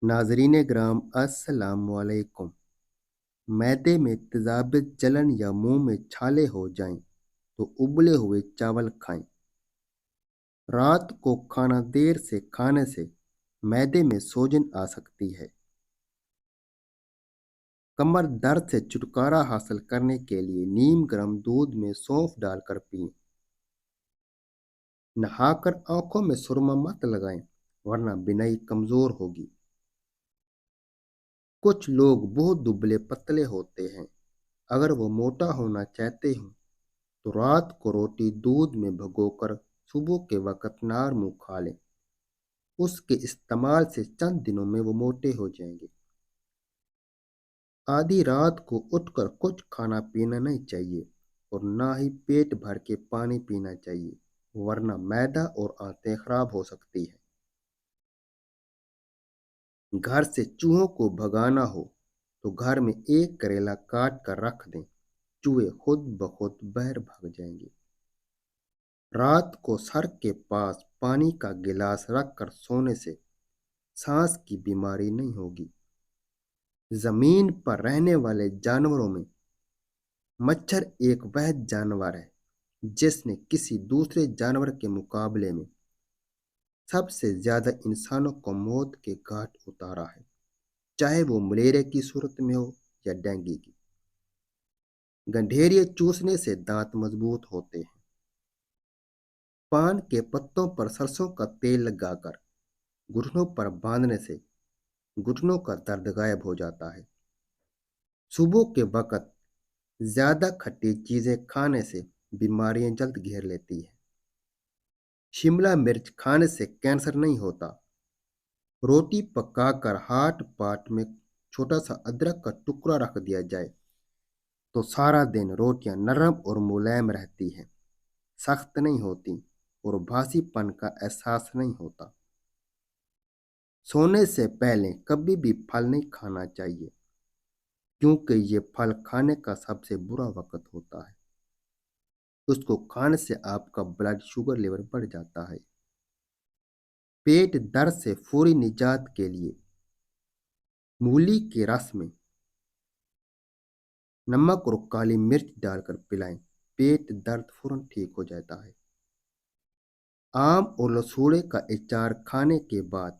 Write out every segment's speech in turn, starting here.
नाजरीन ग्राम अस्सलाम वालेकुम। मैदे में तेजाब जलन या मुंह में छाले हो जाएं तो उबले हुए चावल खाएं। रात को खाना देर से खाने से मैदे में सोजन आ सकती है। कमर दर्द से छुटकारा हासिल करने के लिए नीम गर्म दूध में सौंफ डालकर पिएं। नहाकर आंखों में सुरमा मत लगाएं वरना बिनाई कमजोर होगी। कुछ लोग बहुत दुबले पतले होते हैं। अगर वो मोटा होना चाहते हो तो रात को रोटी दूध में भिगोकर सुबह के वक्त नार मुंह खा लें। उसके इस्तेमाल से चंद दिनों में वो मोटे हो जाएंगे। आधी रात को उठकर कुछ खाना पीना नहीं चाहिए और ना ही पेट भर के पानी पीना चाहिए, वरना मैदा और आंतें खराब हो सकती है। घर से चूहों को भगाना हो तो घर में एक करेला काट कर रख दें। चूहे खुद ब खुद बाहर भाग जाएंगे। रात को सर के पास पानी का गिलास रखकर सोने से सांस की बीमारी नहीं होगी। जमीन पर रहने वाले जानवरों में मच्छर एक वह जानवर है जिसने किसी दूसरे जानवर के मुकाबले में सबसे ज्यादा इंसानों को मौत के घाट उतारा है, चाहे वो मलेरिया की सूरत में हो या डेंगू की। गंधेरिया चूसने से दांत मजबूत होते हैं। पान के पत्तों पर सरसों का तेल लगाकर घुटनों पर बांधने से घुटनों का दर्द गायब हो जाता है। सुबह के वक्त ज्यादा खट्टी चीजें खाने से बीमारियां जल्द घेर लेती है। शिमला मिर्च खाने से कैंसर नहीं होता। रोटी पकाकर हाथ पाट में छोटा सा अदरक का टुकड़ा रख दिया जाए तो सारा दिन रोटियां नरम और मुलायम रहती हैं, सख्त नहीं होती और बासीपन का एहसास नहीं होता। सोने से पहले कभी भी फल नहीं खाना चाहिए क्योंकि ये फल खाने का सबसे बुरा वक्त होता है। उसको खाने से आपका ब्लड शुगर लेवल बढ़ जाता है। पेट दर्द से फौरी निजात के लिए मूली के रस में नमक और काली मिर्च डालकर पिलाएं। पेट दर्द फौरन ठीक हो जाता है। आम और लसूड़े का अचार खाने के बाद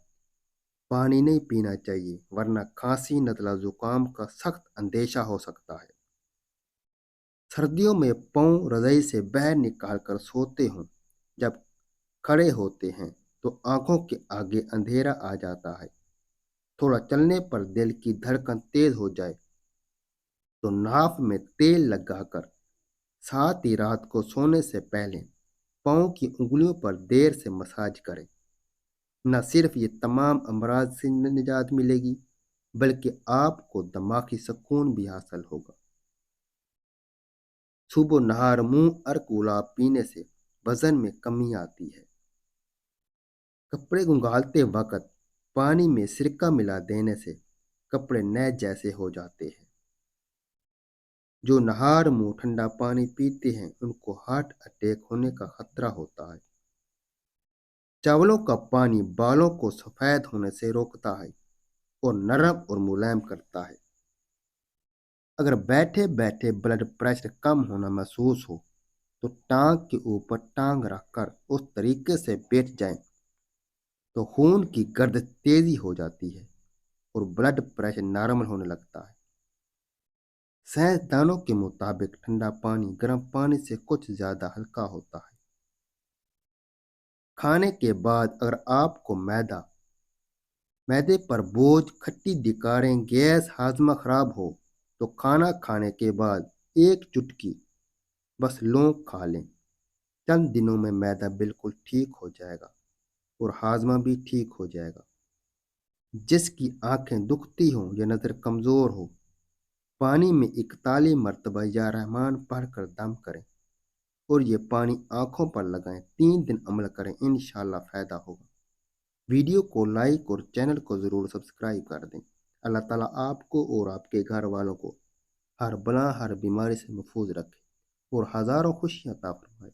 पानी नहीं पीना चाहिए वरना खांसी नज़ला जुकाम का सख्त अंदेशा हो सकता है। सर्दियों में पाँव रजाई से बाहर निकाल कर सोते हों। जब खड़े होते हैं तो आंखों के आगे अंधेरा आ जाता है। थोड़ा चलने पर दिल की धड़कन तेज हो जाए तो नाक में तेल लगाकर साथ ही रात को सोने से पहले पाँव की उंगलियों पर देर से मसाज करें। न सिर्फ ये तमाम अमराज से निजात मिलेगी बल्कि आपको दिमागी सुकून भी हासिल होगा। सुबह नहार मुंह और गुलाब पीने से वजन में कमी आती है। कपड़े उंगालते वक्त पानी में सिरका मिला देने से कपड़े नए जैसे हो जाते हैं। जो नहार मुंह ठंडा पानी पीते हैं उनको हार्ट अटैक होने का खतरा होता है। चावलों का पानी बालों को सफेद होने से रोकता है और नरम और मुलायम करता है। अगर बैठे बैठे ब्लड प्रेशर कम होना महसूस हो तो टांग के ऊपर टांग रखकर उस तरीके से बैठ जाएं तो खून की गर्द तेजी हो जाती है और ब्लड प्रेशर नॉर्मल होने लगता है। साइंसदानों के मुताबिक ठंडा पानी गर्म पानी से कुछ ज्यादा हल्का होता है। खाने के बाद अगर आपको मैदे पर बोझ, खट्टी डिकारें, गैस, हाजमा खराब हो तो खाना खाने के बाद एक चुटकी बस लौंग खा लें। चंद दिनों में मैदा बिल्कुल ठीक हो जाएगा और हाजमा भी ठीक हो जाएगा। जिसकी आंखें दुखती हों या नज़र कमज़ोर हो, पानी में 41 मरतबा या रहमान पढ़कर दम करें और ये पानी आंखों पर लगाएं। 3 दिन अमल करें, इंशाल्लाह फ़ायदा होगा। वीडियो को लाइक और चैनल को ज़रूर सब्सक्राइब कर दें। अल्लाह ताला आपको और आपके घर वालों को हर बला हर बीमारी से महफूज रखे और हज़ारों खुशियाँ अता फरमाए।